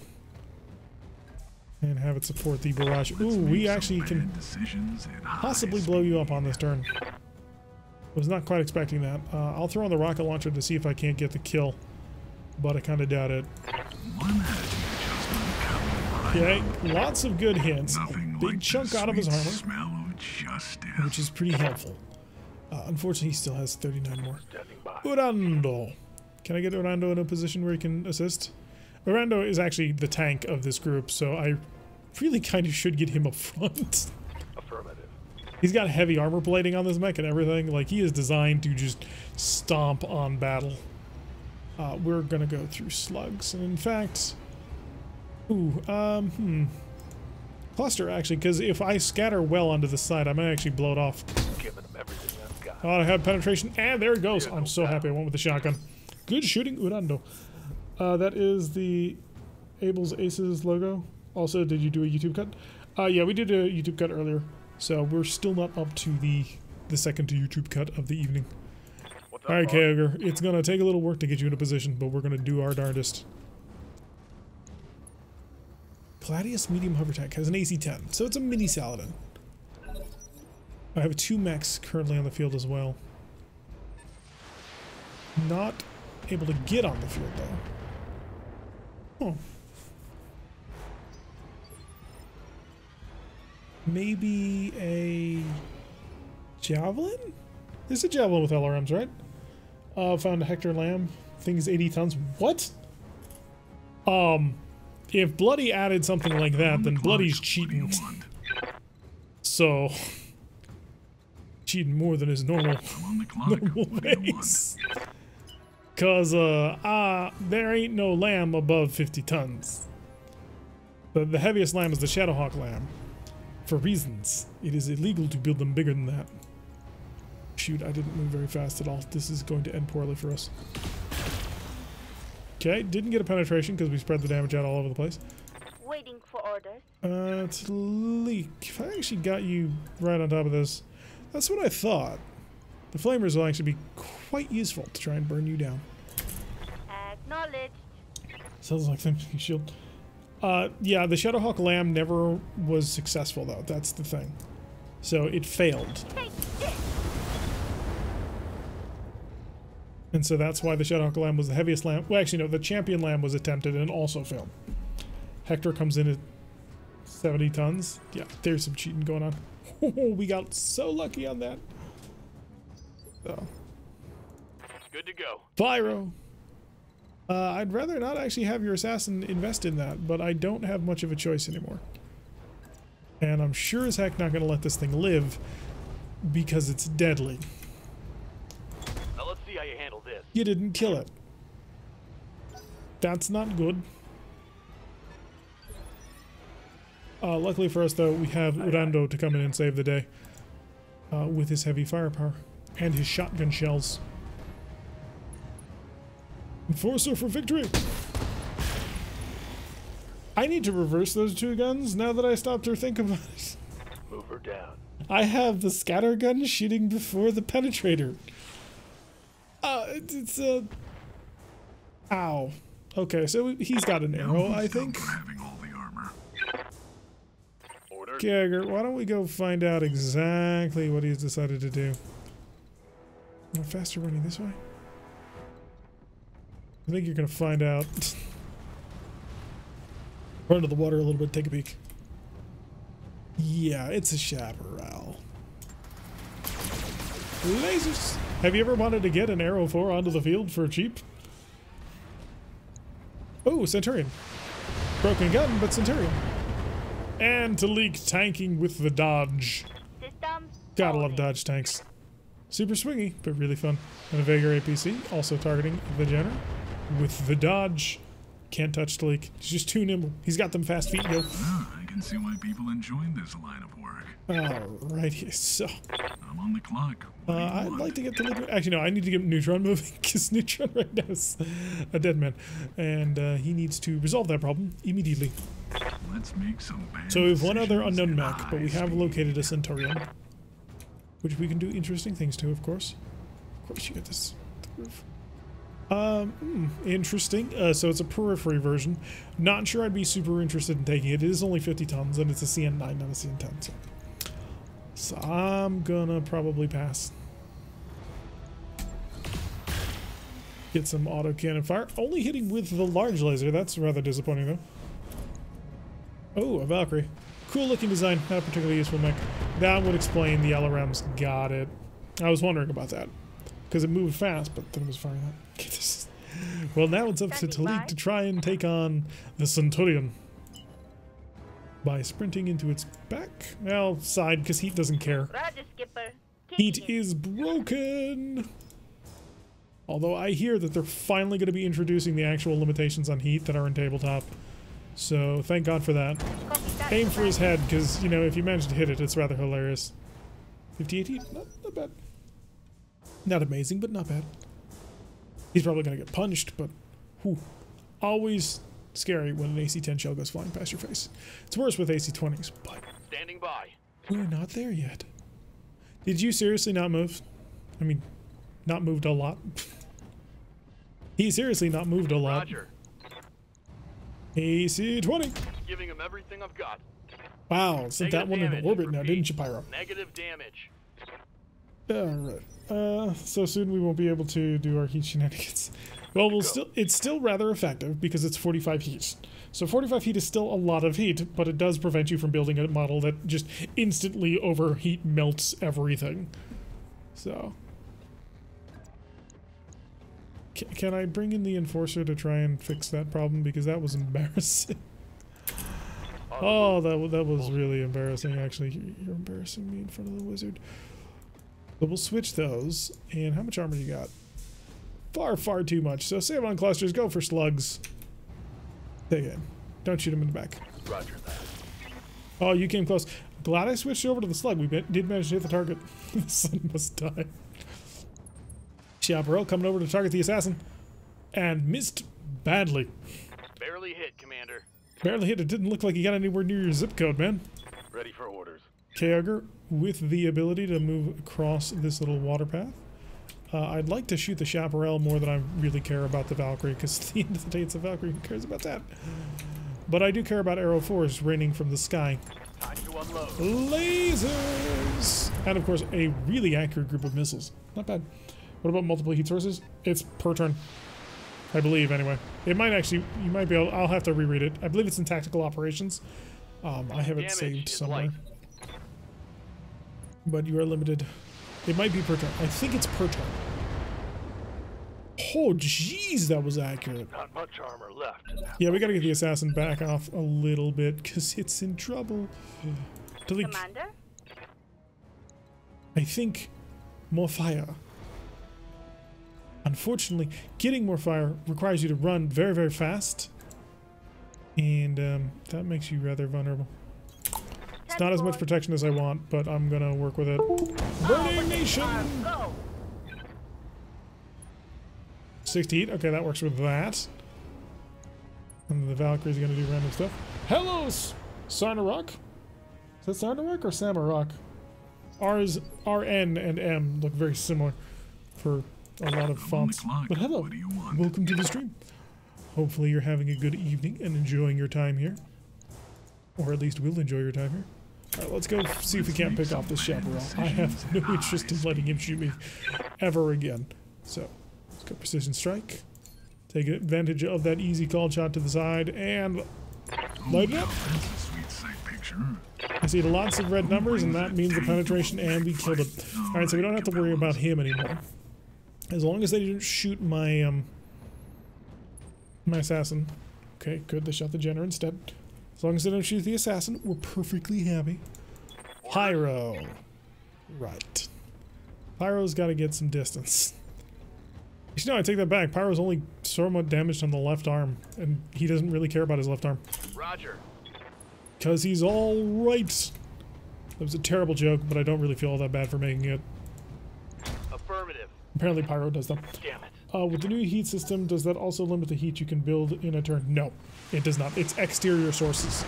and have it support the barrage. Ooh, we actually can possibly blow you up on this turn. Was not quite expecting that. I'll throw in the rocket launcher to see if I can't get the kill, but I kind of doubt it. Okay, lots of good hits. Big chunk out of his armor, which is pretty helpful. Unfortunately, he still has 39 more. Urando. Can I get Urando in a position where he can assist? Urando is actually the tank of this group, so I really kind of should get him up front. Affirmative. He's got heavy armor plating on this mech and everything. Like, he is designed to just stomp on battle. We're gonna go through slugs, and in fact, cluster actually, because if I scatter well onto the side, I might actually blow it off. Giving him everything I've got. I have penetration, and there it goes. I'm so happy I went with the shotgun. Good shooting, Urando. That is the Abel's Aces logo. Also, did you do a YouTube cut? Yeah, we did a YouTube cut earlier, so we're still not up to the second to YouTube cut of the evening. All right, Kyogre, it's gonna take a little work to get you in a position, but we're gonna do our darndest. Gladius medium hover tank has an AC-10, so it's a mini Saladin. I have 2 mechs currently on the field as well. Not able to get on the field though. Oh. Maybe a javelin? There's a javelin with LRMs, right? Found a Hector Lamb. Thing's 80 tons. What? If Bloody added something like that, then Bloody's cheating. So, cheating more than his normal ways. Cause there ain't no lamb above 50 tons. The heaviest lamb is the Shadowhawk lamb. For reasons, it is illegal to build them bigger than that. Shoot, I didn't move very fast at all. This is going to end poorly for us. Okay, didn't get a penetration because we spread the damage out all over the place. Waiting for orders. It's leak. If I actually got you right on top of this, that's what I thought. The flamers will actually be quite useful to try and burn you down. Acknowledged. Sounds like them shield. Yeah, the Shadowhawk Lamb never was successful though. That's the thing. So it failed. And so that's why the Shadowhawk Lamb was the heaviest lamb. Well, actually, no, the Champion Lamb was attempted and also failed. Hector comes in at 70 tons. Yeah, there's some cheating going on. We got so lucky on that. So. Good to go. Pyro. I'd rather not actually have your assassin invest in that, but I don't have much of a choice anymore. And I'm sure as heck not going to let this thing live because it's deadly. Now let's see how you handle this. You didn't kill it. That's not good. Luckily for us, though, we have Urando to come in and save the day with his heavy firepower and his shotgun shells. Enforcer for victory! I need to reverse those two guns now that I stopped to think about it. Move her down. I have the scatter gun shooting before the penetrator. It's a... Ow. Okay, so he's got an arrow, I think. Gagger, why don't we go find out exactly what he's decided to do? Am I faster running this way? I think you're gonna find out. Run to the water a little bit, take a peek. Yeah, it's a chaparral. Lasers! Have you ever wanted to get an Arrow 4 onto the field for cheap? Oh, Centurion. Broken gun, but Centurion. And Talik tanking with the dodge. Gotta love dodge tanks. Super swingy, but really fun. And a Vega APC, also targeting the Jenner. With the dodge. Can't touch Talik. He's just too nimble. He's got them fast feet, yo. I can see why people enjoy this line of work. Alrighty, so... I'm on the clock. I'd like to get Talik... Actually, no, I need to get Neutron moving, because Neutron right now is a dead man. And he needs to resolve that problem immediately. Let's make some bad So we have one other decisions unknown in mech, but we have high located a Centaurian. Which we can do interesting things to, of course. Of course you get this. The roof. Interesting. So it's a periphery version. Not sure I'd be super interested in taking it. It is only 50 tons, and it's a CN9, not a CN10. So I'm gonna probably pass. Get some autocannon fire. Only hitting with the large laser. That's rather disappointing, though. Oh, a Valkyrie. Cool looking design. Not particularly useful mech. That would explain the LRMs. Got it. I was wondering about that. Because it moved fast, but then it was firing that. Well, now it's up to Talik to try and take on the Centurion. By sprinting into its back. Well, side, because heat doesn't care. Roger, Skipper. Heat is broken! Although I hear that they're finally going to be introducing the actual limitations on heat that are in tabletop. So, thank God for that. Aim for his head, because, you know, if you manage to hit it, it's rather hilarious. 58 heat? Not bad. Not amazing, but not bad. He's probably going to get punched, but whew. Always scary when an AC-10 shell goes flying past your face. It's worse with AC-20s, but Standing by. we're not there yet. Did you seriously not move? I mean, not moved a lot. He seriously not moved a lot. Roger. AC-20. Giving him everything I've got. Wow, sent that one into orbit now, didn't you, Pyro? Negative damage. Alright. So soon we won't be able to do our heat shenanigans. Well, it's still rather effective because it's 45 heat. So 45 heat is still a lot of heat, but it does prevent you from building a model that just instantly overheat melts everything. So, Can I bring in the enforcer to try and fix that problem? Because that was embarrassing. Oh, that was really embarrassing, actually. You're embarrassing me in front of the wizard. So we'll switch those. And how much armor you got? Far, far too much. So save on clusters. Go for slugs. Take it. Don't shoot him in the back. Roger that. Oh, you came close. Glad I switched over to the slug. We did manage to hit the target. The sun must die. Chaparral coming over to target the assassin. And missed badly. Barely hit, Commander. Barely hit. It didn't look like he got anywhere near your zip code, man. Ready for orders. Kyogre, with the ability to move across this little water path. I'd like to shoot the Chaparral more than I really care about the Valkyrie, because at the end of the day, it's a Valkyrie. Who cares about that? But I do care about Arrow 4s raining from the sky. Time to unload. Lasers! And of course, a really accurate group of missiles. Not bad. What about multiple heat sources? It's per turn. I believe, anyway. It might actually, you might be able, I'll have to reread it. I believe it's in tactical operations. I have it saved somewhere. But you are limited. It might be per turn. I think it's per turn. Oh, jeez, that was accurate. Not much armor left. Yeah, we gotta get the assassin back off a little bit, because it's in trouble. Delete. Commander? I think more fire. Unfortunately, getting more fire requires you to run very, very fast. And that makes you rather vulnerable. It's not as much protection as I want, but I'm gonna work with it. Burning Nation! 60 heat. Okay, that works with that. And the Valkyrie's gonna do random stuff. Hello, Sarnarok? Is that Sarnarok or Samarok? R's, RN and M look very similar for a lot of fonts. But hello, welcome to the stream. Hopefully you're having a good evening and enjoying your time here. Or at least we'll enjoy your time here. Alright, let's go see if we can't pick off this Chaparral. I have no interest in letting him shoot me ever again. So, let's go Precision Strike. Take advantage of that easy call shot to the side and light it up. I see lots of red numbers, and that means the penetration, and we killed him. Alright, so we don't have to worry about him anymore. As long as they didn't shoot my my assassin. Okay, good, they shot the Jenner instead. As long as they don't shoot the assassin, we're perfectly happy. Pyro. Right. Pyro's got to get some distance. You know, I take that back. Pyro's only so much damaged on the left arm, and he doesn't really care about his left arm. Roger. Because he's all right. That was a terrible joke, but I don't really feel all that bad for making it. Affirmative. Apparently Pyro does them. Damn it. With the new heat system, does that also limit the heat you can build in a turn? No, it does not. It's exterior sources.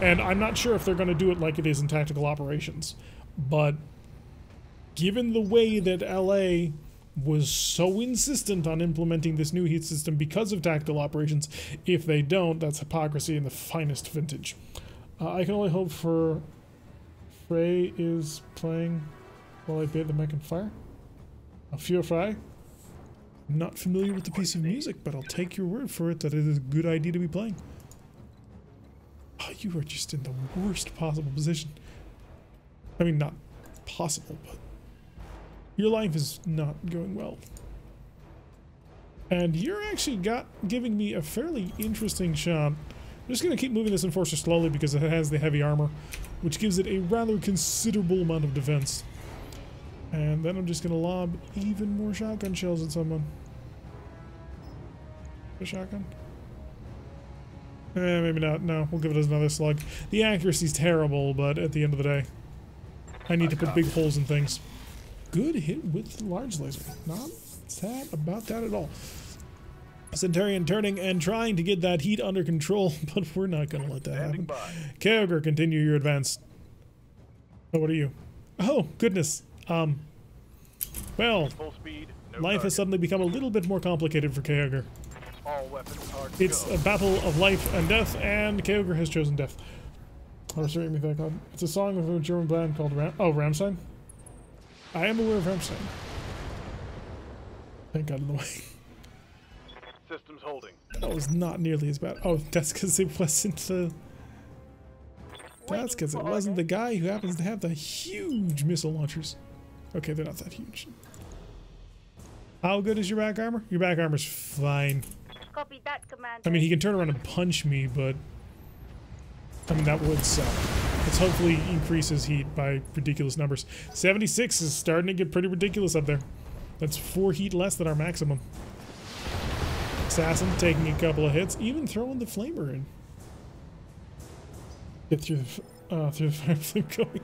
And I'm not sure if they're going to do it like it is in tactical operations. But given the way that LA was so insistent on implementing this new heat system because of tactical operations, if they don't, that's hypocrisy in the finest vintage. I can only hope for Frey is playing while I bathe the mech in fire. A Fear Frey. I'm not familiar with the piece of music, but I'll take your word for it that it is a good idea to be playing. Oh, you are just in the worst possible position. I mean, not possible, but your life is not going well. And you're actually giving me a fairly interesting shot. I'm just going to keep moving this Enforcer slowly because it has the heavy armor, which gives it a rather considerable amount of defense. And then I'm just going to lob even more shotgun shells at someone. A shotgun? Maybe not. No, we'll give it another slug. The accuracy's terrible, but at the end of the day, I need to put big holes in things. Good hit with large laser. Not sad about that at all. Centurion turning and trying to get that heat under control, but we're not going to let that happen. Kyogre, continue your advance. Oh, what are you? Oh, goodness. Well, life has suddenly become a little bit more complicated for Kyogre. All weapons are to It's go. a battle of life and death, and Kyogre has chosen death. Oh, sorry, me that called. It's a song of a German band called Rammstein. I am aware of Rammstein. Thank God in the way. Systems holding. That was not nearly as bad. Oh, that's because it wasn't the... That's because it wasn't the guy who happens to have the huge missile launchers. Okay, they're not that huge. How good is your back armor? Your back armor's fine. Copy that, Commander. I mean, he can turn around and punch me, but I mean, that would suck. Let's hopefully increase his heat by ridiculous numbers. 76 is starting to get pretty ridiculous up there. That's 4 heat less than our maximum. Assassin taking a couple of hits, even throwing the flamer in. Get through the fire flame going.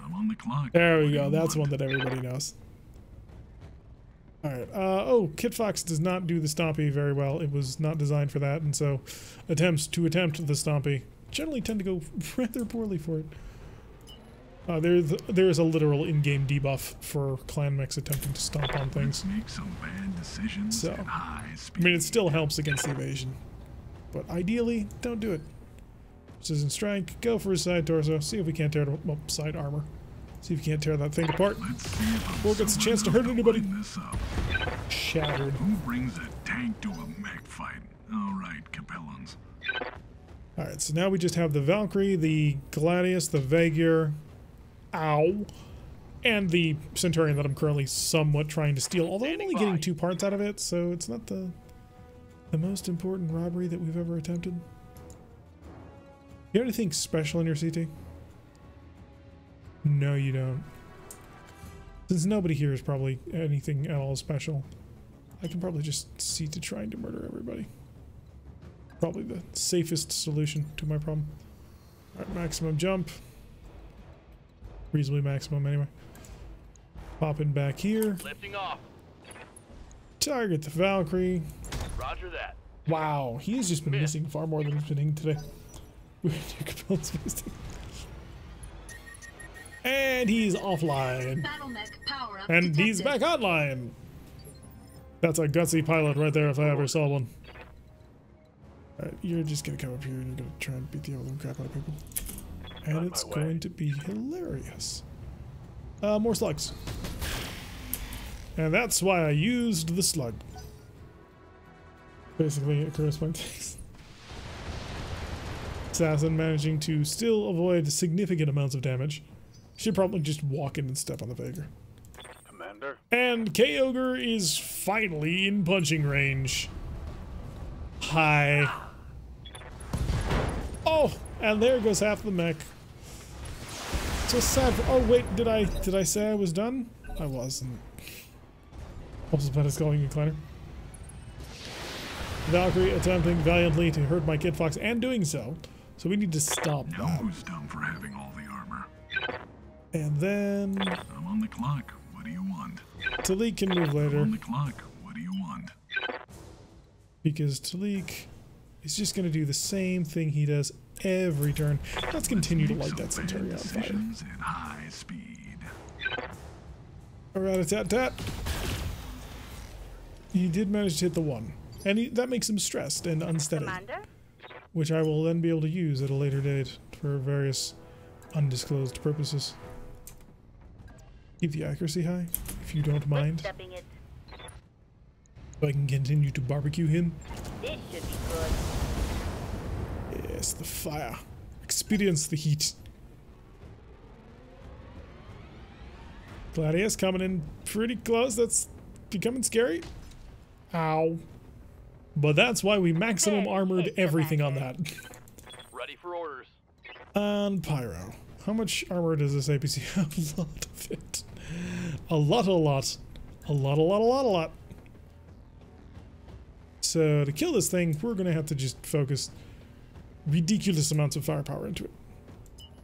I'm on the clock. There we What do go. you That's want? one that everybody knows. Alright, oh, Kit Fox does not do the Stompy very well. It was not designed for that, and so attempts to attempt the Stompy generally tend to go rather poorly for it. There's a literal in-game debuff for clan mechs attempting to stomp on things. Let's make some bad decisions So, at high I speed. mean, it still helps against the evasion. But ideally, don't do it. Precision strike, go for his side torso, see if we can't tear it, well, side armor. See if you can't tear that thing apart. Let's see if I'm Before it gets a someone chance to enough hurt anybody. line this up. Shattered. Who brings a tank to a mech fight? All right, Capellans. Alright, so now we just have the Valkyrie, the Gladius, the Vaegyr, ow, and the Centurion that I'm currently somewhat trying to steal. Although I'm only getting 2 parts out of it, so it's not the most important robbery that we've ever attempted. You have anything special in your CT? No, you don't. Since nobody here is probably anything at all special, I can probably just see to trying to murder everybody. Probably the safest solution to my problem. Alright, maximum jump. Reasonably maximum anyway. Popping back here. Lifting off. Target the Valkyrie. Roger that. Wow, he's just been missing far more than he's been hitting today. And he's offline. BattleTech power up And he's detected. back online. That's a gutsy pilot right there if I ever saw one. Alright, you're just gonna come up here and you're gonna try and beat the other crap out of people. And it's going to be hilarious. More slugs. And that's why I used the slug. Basically, it corresponds. Assassin managing to still avoid significant amounts of damage. Should probably just walk in and step on the Vaegyr. Commander. And K-Ogre is finally in punching range. Hi. Oh, and there goes half the mech. So sad. Oh wait, did I say I was done? I wasn't. Also, about as going incliner. Valkyrie attempting valiantly to hurt my Kit Fox and doing so. So we need to stop Know that. who's dumb for having all the armor. And then I'm on the clock. What do you want? Talik can move I'm later on the clock. What do you want? because Talik is just going to do the same thing he does every turn. Let's continue to light that Centurion on fire. Decisions at high speed. Rat-a-tat-tat. He did manage to hit the 1. And that makes him stressed and unsteady. Commander? Which I will then be able to use at a later date for various undisclosed purposes. Keep the accuracy high, if you don't mind. Stepping it. So I can continue to barbecue him. This should be good. Yes, the fire. Experience the heat. Gladius coming in pretty close. That's becoming scary. Ow. But that's why we maximum armored everything on that. Ready for orders. And Pyro. How much armor does this APC have? A lot of it. A lot. A lot. So to kill this thing, we're going to have to just focus ridiculous amounts of firepower into it.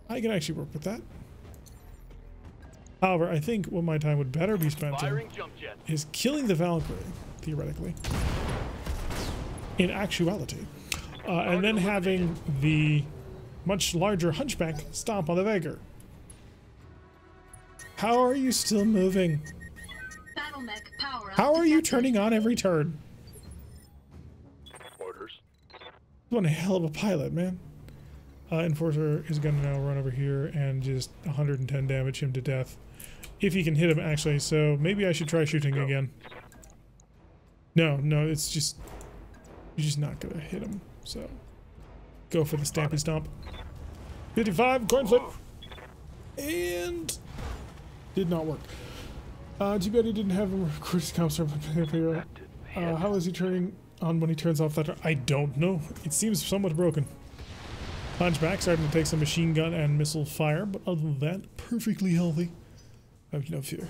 I can actually work with that. However, I think what my time would better be spent on Firing jump jet. is killing the Valkyrie, theoretically. In actuality. And then having the much larger Hunchback stomp on the Vaegyr. How are you still moving? BattleTech power up How are you detected. turning on every turn? Orders. One hell of a pilot, man. Enforcer is going to now run over here and just 110 damage him to death. If he can hit him, actually. So maybe I should try shooting again. No, it's just... You're just not going to hit him. So go for the Stampy Stomp. 55, coin flip. And... did not work. Too bad he didn't have a recruiter's comms. How is he turning on when he turns off that? I don't know. It seems somewhat broken. Hunchback starting to take some machine gun and missile fire, but other than that, perfectly healthy. I have no fear.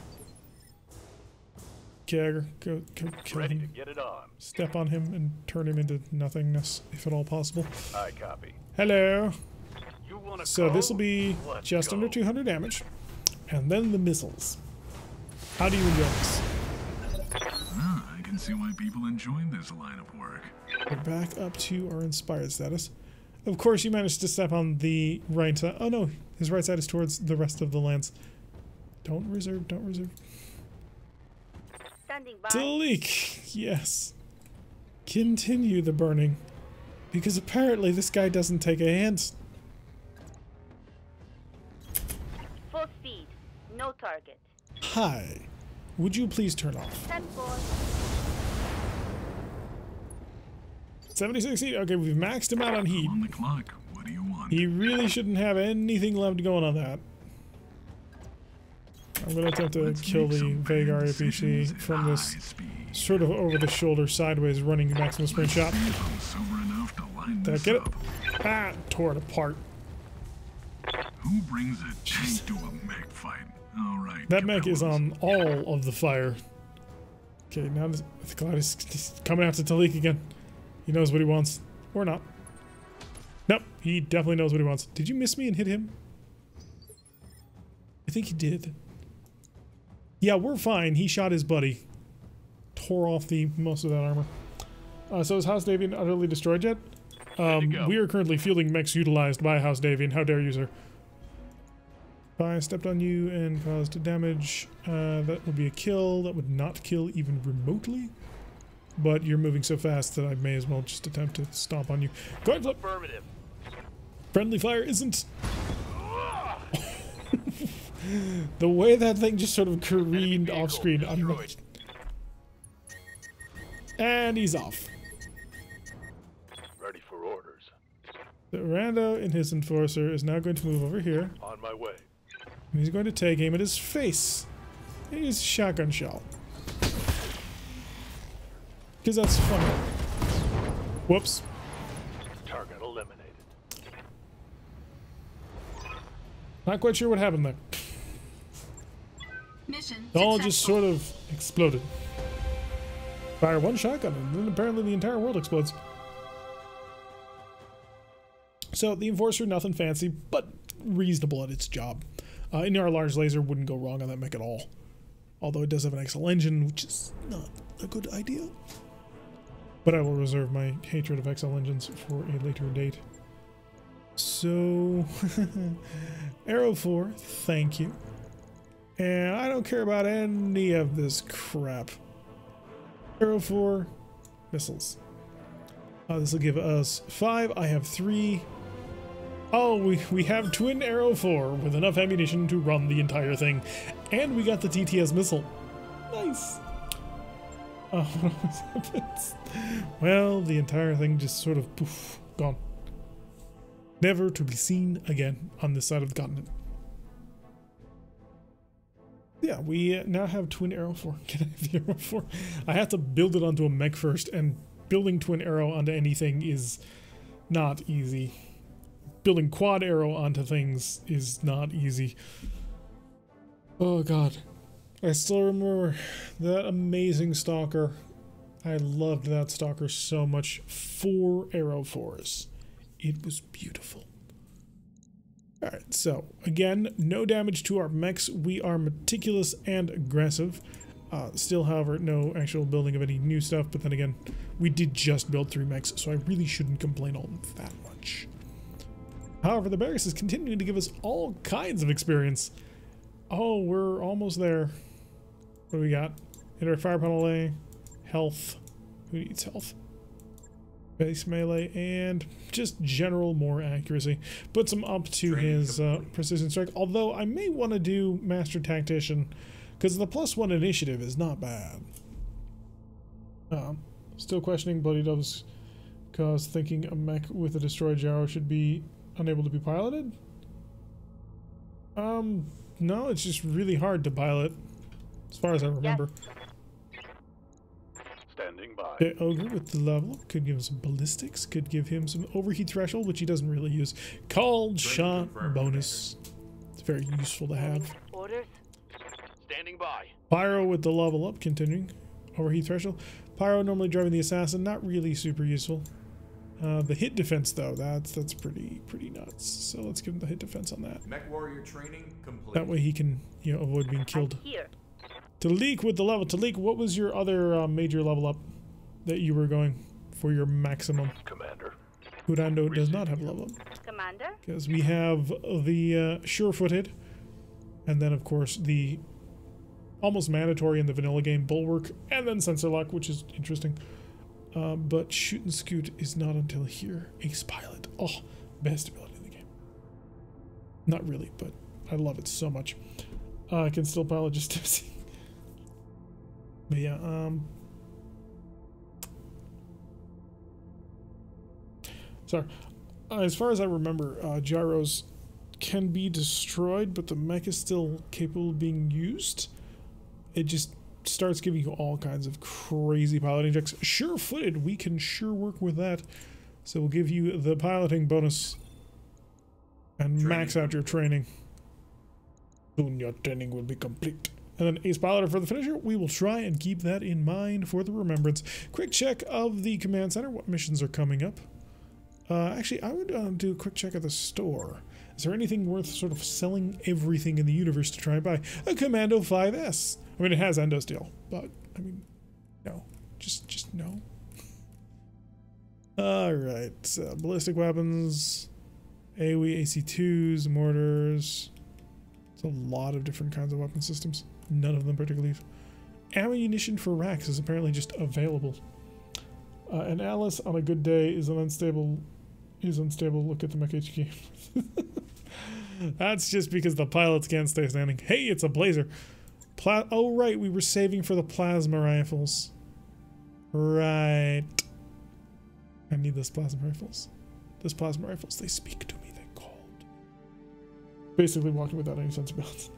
Kagger, go kill Ready to him. get it on. Step on him and turn him into nothingness, if at all possible. I copy. Hello. You want to So this will be Let's just go. under 200 damage, and then the missiles. How do you enjoy this? I can see why people enjoy this line of work. We're back up to our inspired status. Of course, you managed to step on the right side. Oh no, his right side is towards the rest of the lands. Don't reserve, don't reserve. Standing by. Talik, yes. Continue the burning. Because apparently this guy doesn't take a hint. Full speed. No target. Hi. Would you please turn off? 10-4. 76 heat. Okay, we've maxed him out on heat. On the clock. What do you want? He really shouldn't have anything left going on that. I'm going to attempt to Let's kill make the some Vague bad RAPC decisions at from this high speed. sort of over-the-shoulder, sideways running maximum sprint shot. See if I'm sober enough to line Did I this get it? up. Ah, tore it apart. Who brings a tank to a mech fight? All right. That mech is Cabela's. on all of the fire. Okay, now the Cloud is coming after Talik again. He knows what he wants. Or not. Nope, he definitely knows what he wants. Did you miss me and hit him? I think he did. Yeah, we're fine. He shot his buddy. Tore off the most of that armor. So is House Davian utterly destroyed yet? We are currently fielding mechs utilized by House Davian. How dare you, sir? I stepped on you and caused damage. That would be a kill. That would not kill even remotely. But you're moving so fast that I may as well just attempt to stomp on you. Go ahead, flip. Affirmative. Friendly fire isn't. The way that thing just sort of careened off screen. And he's off. Ready for orders. The Rando and his enforcer is now going to move over here. On my way. And he's going to take aim at his face. And use a shotgun shell. Because that's funny. Whoops. Target eliminated. Not quite sure what happened there. Mission It all successful. just sort of exploded. Fire one shotgun and then apparently the entire world explodes. So the Enforcer, nothing fancy, but reasonable at its job. NR large laser wouldn't go wrong on that mech at all. Although it does have an XL engine, which is not a good idea. But I will reserve my hatred of XL engines for a later date. So, Arrow 4, thank you. And I don't care about any of this crap. Arrow 4, missiles. This will give us 5. I have 3. Oh, we have twin Arrow 4 with enough ammunition to run the entire thing. And we got the TTS missile. Nice. Oh, what happens? Well, the entire thing just sort of poof, gone. Never to be seen again on this side of the continent. Yeah, we now have twin Arrow 4. Can I have the Arrow 4? I have to build it onto a mech first, and building twin Arrow onto anything is not easy. Building quad Arrow onto things is not easy. Oh god. I still remember that amazing Stalker. I loved that Stalker so much. 4 Arrow 4s. It was beautiful. Alright, so again, no damage to our mechs. We are meticulous and aggressive. Still, however, no actual building of any new stuff, but then again, we did just build 3 mechs, so I really shouldn't complain all that much. However, the barracks is continuing to give us all kinds of experience. Oh, we're almost there. What do we got? Indirect fire penalty, health. Who needs health? Base melee, and just general more accuracy. Puts him up to his precision strike, although I may want to do Master Tactician, because the +1 initiative is not bad. Still questioning Bloody Dove's cause, thinking a mech with a destroyed gyro should be unable to be piloted? No, it's just really hard to pilot. as far as I remember. Standing by. The ogre with the level up could give him some ballistics, could give him some overheat threshold, which he doesn't really use. Called shot bonus. It's very useful to have. Orders. Standing by. Pyro with the level up, continuing. Overheat threshold. Pyro normally driving the assassin, not really super useful. The hit defense though, that's pretty nuts. So let's give him the hit defense on that. Mech warrior training complete. That way he can, you know, avoid being killed. Here. Talik with the level. Talik, what was your other major level up that you were going for your maximum? Commander. Kurando does not have level up. Commander. Because we have the sure-footed, and then of course the almost mandatory in the vanilla game Bulwark, and then Sensor Lock, which is interesting. But Shoot and Scoot is not until here. Ace Pilot. Oh, best ability in the game. Not really, but I love it so much. I can still pilot just tipsy. But yeah, sorry. As far as I remember, gyros can be destroyed, but the mech is still capable of being used. It just starts giving you all kinds of crazy piloting checks. Sure-footed, we can sure work with that. So we'll give you the piloting bonus and max out your training. Soon your training will be complete. And then Ace Piloter for the finisher. We will try and keep that in mind for the remembrance. Quick check of the command center. What missions are coming up? Actually, I would do a quick check of the store. Is there anything worth sort of selling everything in the universe to try and buy? A Commando 5S. I mean, it has Endo Steel, but I mean, no, just no. All right, ballistic weapons, AoE, AC2s, mortars. It's a lot of different kinds of weapon systems. None of them particularly. Ammunition for racks is apparently just available. And Alice on a good day is an unstable. Is unstable. Look at the Mech HQ. That's just because the pilots can't stay standing. Hey, it's a blazer. Oh right, we were saving for the plasma rifles. Right. I need those plasma rifles. Those plasma rifles, they speak to me. They called. Basically walking without any sense of balance.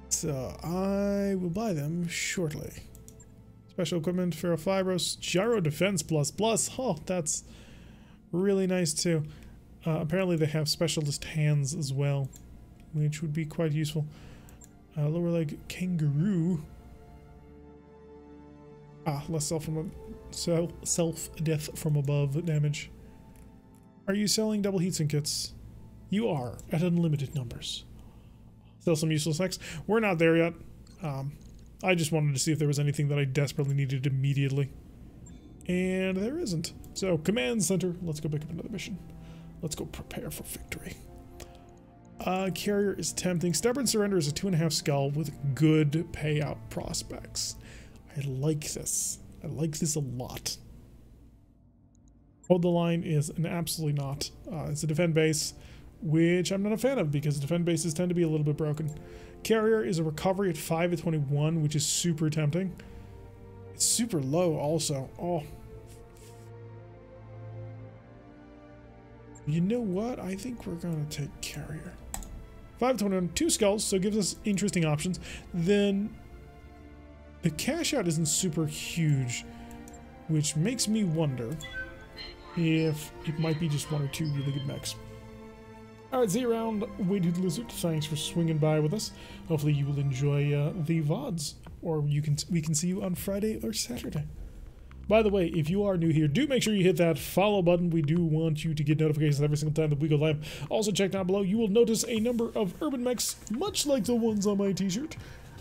So I will buy them shortly. Special equipment, ferrofibros, gyro defense plus. Oh, that's really nice too. Apparently they have specialist hands as well, which would be quite useful. Lower leg kangaroo. Less self-death from above damage. Are you selling double heatsink kits? You are, at unlimited numbers. Still some useless X. We're not there yet. I just wanted to see if there was anything that I desperately needed immediately. And there isn't. So, command center. Let's go pick up another mission. Let's go prepare for victory. Carrier is tempting. Stubborn Surrender is a 2.5 skull with good payout prospects. I like this. I like this a lot. Hold the line is an absolutely not. It's a defend base, which I'm not a fan of because defend bases tend to be a little bit broken. Carrier is a recovery at 5 at 21, which is super tempting. It's super low also. Oh. You know what? I think we're going to take Carrier. 5 at 21, 2 skulls, so it gives us interesting options. Then the cash out isn't super huge, which makes me wonder if it might be just 1 or 2 really good mechs. Alright, Z round, Weighted Lizard, thanks for swinging by with us. Hopefully you will enjoy the VODs, or we can see you on Friday or Saturday. By the way, if you are new here, do make sure you hit that follow button. We do want you to get notifications every single time that we go live. Also, check down below. You will notice a number of urban mechs, much like the ones on my t-shirt.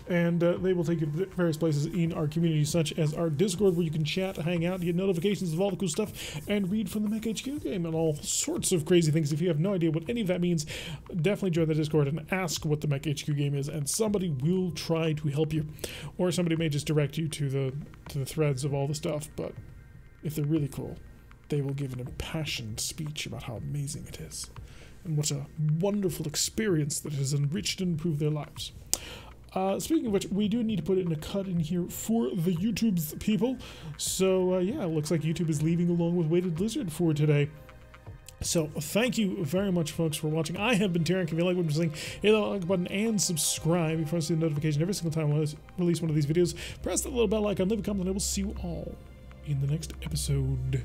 And they will take you to various places in our community, such as our Discord, where you can chat, hang out, get notifications of all the cool stuff, and read from the Mech HQ game and all sorts of crazy things. If you have no idea what any of that means, definitely join the Discord and ask what the Mech HQ game is, and somebody will try to help you. Or somebody may just direct you to the threads of all the stuff, but if they're really cool, they will give an impassioned speech about how amazing it is, and what a wonderful experience that has enriched and improved their lives. Speaking of which, we do need to put in a cut in here for the YouTube's people. So, yeah, it looks like YouTube is leaving along with Weighted Lizard for today. So thank you very much, folks, for watching. I have been Tyrion. If you like what I'm saying, hit that like button and subscribe. If you want to see the notification every single time I release one of these videos, press that little bell icon, leave a comment, and I will see you all in the next episode.